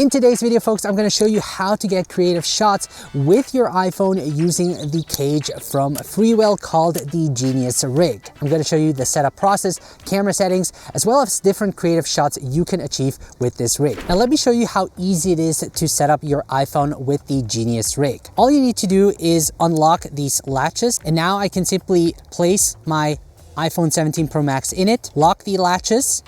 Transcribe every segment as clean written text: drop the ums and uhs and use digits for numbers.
In today's video, folks, I'm going to show you how to get creative shots with your iPhone using the cage from Freewell called the Genius Rig. I'm going to show you the setup process, camera settings, as well as different creative shots you can achieve with this rig. Now let me show you how easy it is to set up your iPhone with the Genius Rig. All you need to do is unlock these latches, and now I can simply place my iPhone 17 Pro Max in it, lock the latches,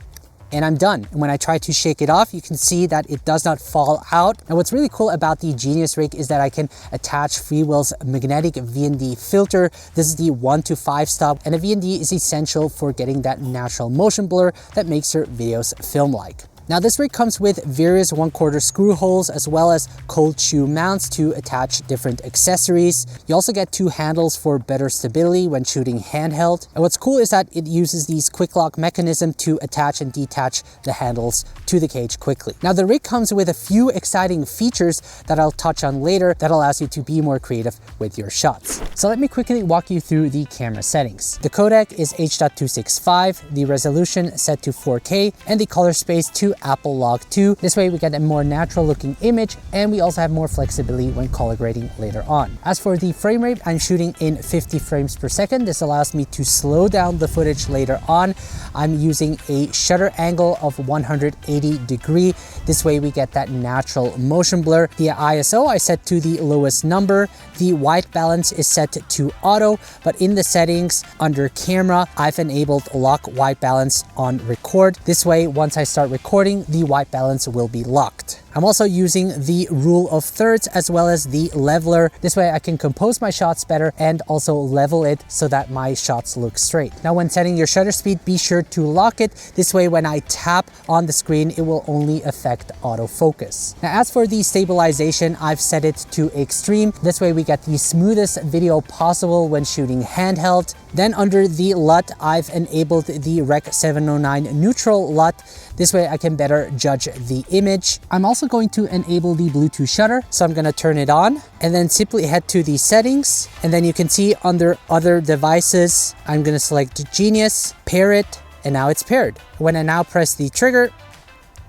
and I'm done. And when I try to shake it off, you can see that it does not fall out. And what's really cool about the Genius Rig is that I can attach Freewell's magnetic VND filter. This is the 1 to 5 stop, and a VND is essential for getting that natural motion blur that makes your videos film-like. Now this rig comes with various 1/4 screw holes as well as cold shoe mounts to attach different accessories. You also get 2 handles for better stability when shooting handheld. And what's cool is that it uses these quick lock mechanism to attach and detach the handles to the cage quickly. Now the rig comes with a few exciting features that I'll touch on later that allows you to be more creative with your shots. So let me quickly walk you through the camera settings. The codec is H.265, the resolution set to 4K, and the color space to Apple Log 2. This way we get a more natural looking image, and we also have more flexibility when color grading later on. As for the frame rate, I'm shooting in 50 frames per second. This allows me to slow down the footage later on. I'm using a shutter angle of 180 degree. This way we get that natural motion blur. The ISO I set to the lowest number. The white balance is set to auto, but in the settings under camera, I've enabled lock white balance on record. This way, once I start recording, the white balance will be locked. I'm also using the rule of thirds as well as the leveler. This way I can compose my shots better and also level it so that my shots look straight. Now when setting your shutter speed, be sure to lock it. This way when I tap on the screen, it will only affect autofocus. Now as for the stabilization, I've set it to extreme. This way we get the smoothest video possible when shooting handheld. Then under the LUT, I've enabled the Rec 709 neutral LUT. This way I can better judge the image. I'm also going to enable the Bluetooth shutter. So I'm going to turn it on and then simply head to the settings. And then you can see under other devices, I'm going to select Genius, pair it, and now it's paired. When I now press the trigger,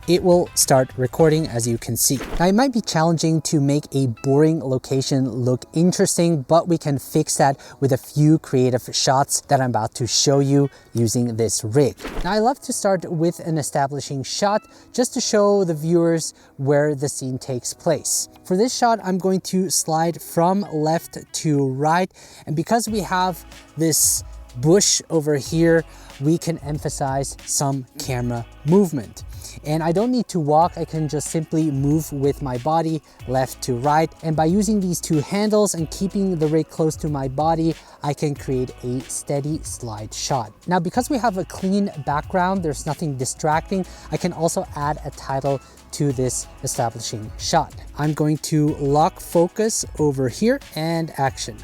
it will start recording, as you can see. Now it might be challenging to make a boring location look interesting, but we can fix that with a few creative shots that I'm about to show you using this rig. Now I love to start with an establishing shot just to show the viewers where the scene takes place. For this shot, I'm going to slide from left to right, and because we have this bush over here, we can emphasize some camera movement. And I don't need to walk, I can just simply move with my body left to right. And by using these 2 handles and keeping the rig close to my body, I can create a steady slide shot. Now, because we have a clean background, there's nothing distracting, I can also add a title to this establishing shot. I'm going to lock focus over here and action.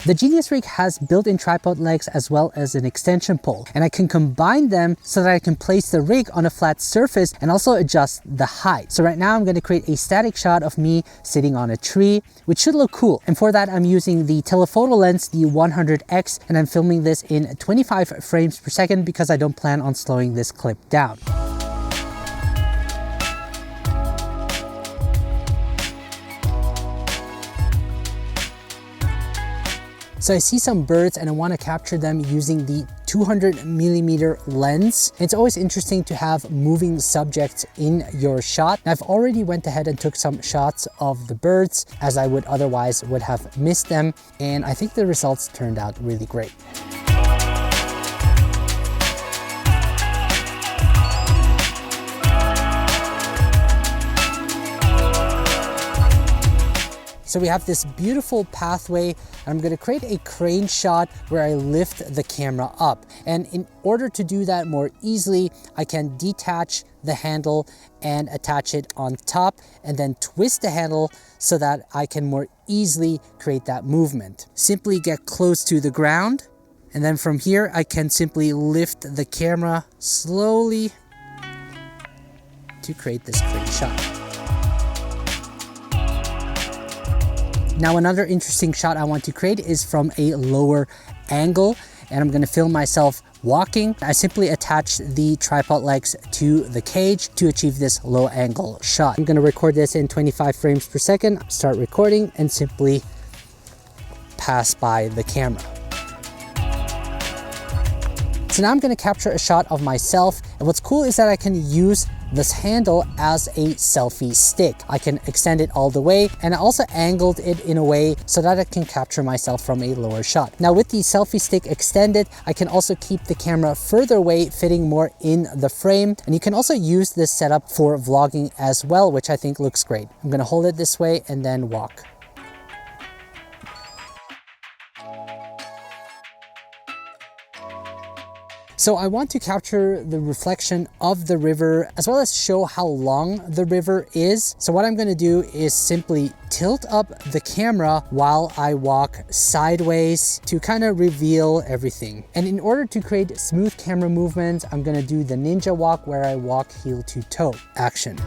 The Genius Rig has built-in tripod legs as well as an extension pole, and I can combine them so that I can place the rig on a flat surface and also adjust the height. So right now I'm going to create a static shot of me sitting on a tree, which should look cool. And for that, I'm using the telephoto lens, the 100X, and I'm filming this in 25 frames per second because I don't plan on slowing this clip down. So I see some birds and I want to capture them using the 200mm lens. It's always interesting to have moving subjects in your shot. I've already went ahead and took some shots of the birds as I would otherwise would have missed them. And I think the results turned out really great. So we have this beautiful pathway. I'm going to create a crane shot where I lift the camera up. And in order to do that more easily, I can detach the handle and attach it on top and then twist the handle so that I can more easily create that movement. Simply get close to the ground, and then from here I can simply lift the camera slowly to create this crane shot. Now another interesting shot I want to create is from a lower angle, and I'm gonna film myself walking. I simply attach the tripod legs to the cage to achieve this low angle shot. I'm gonna record this in 25 frames per second, start recording, and simply pass by the camera. So now I'm gonna capture a shot of myself, and what's cool is that I can use this handle as a selfie stick. I can extend it all the way, and I also angled it in a way so that I can capture myself from a lower shot. Now with the selfie stick extended, I can also keep the camera further away, fitting more in the frame. And you can also use this setup for vlogging as well, which I think looks great. I'm gonna hold it this way and then walk. So I want to capture the reflection of the river as well as show how long the river is. So what I'm going to do is simply tilt up the camera while I walk sideways to kind of reveal everything. And in order to create smooth camera movements, I'm going to do the ninja walk where I walk heel to toe. Action.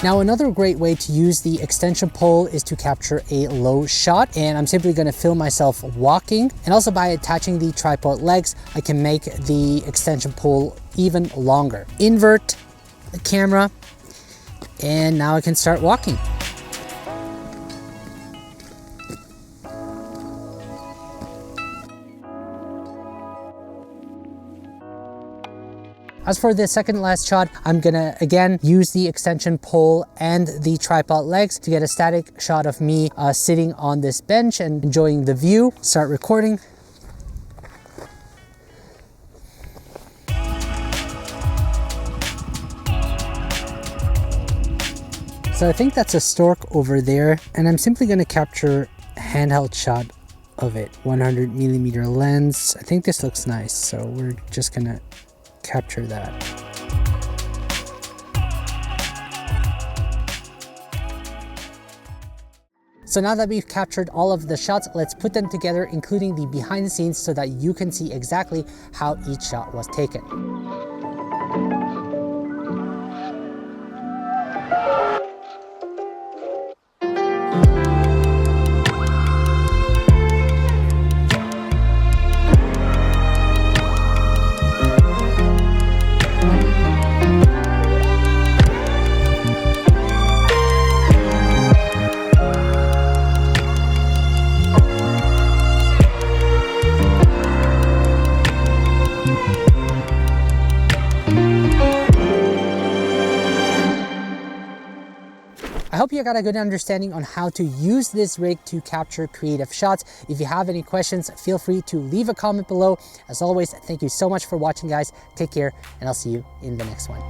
Now another great way to use the extension pole is to capture a low shot, and I'm simply going to film myself walking, and also by attaching the tripod legs I can make the extension pole even longer. Invert the camera, and now I can start walking. As for the second last shot, I'm gonna again use the extension pole and the tripod legs to get a static shot of me sitting on this bench and enjoying the view. Start recording. So I think that's a stork over there, and I'm simply gonna capture a handheld shot of it. 100mm lens. I think this looks nice, so we're just gonna capture that. So now that we've captured all of the shots, let's put them together, including the behind the scenes, so that you can see exactly how each shot was taken. I hope you got a good understanding on how to use this rig to capture creative shots. If you have any questions, feel free to leave a comment below. As always, thank you so much for watching, guys. Take care, and I'll see you in the next one.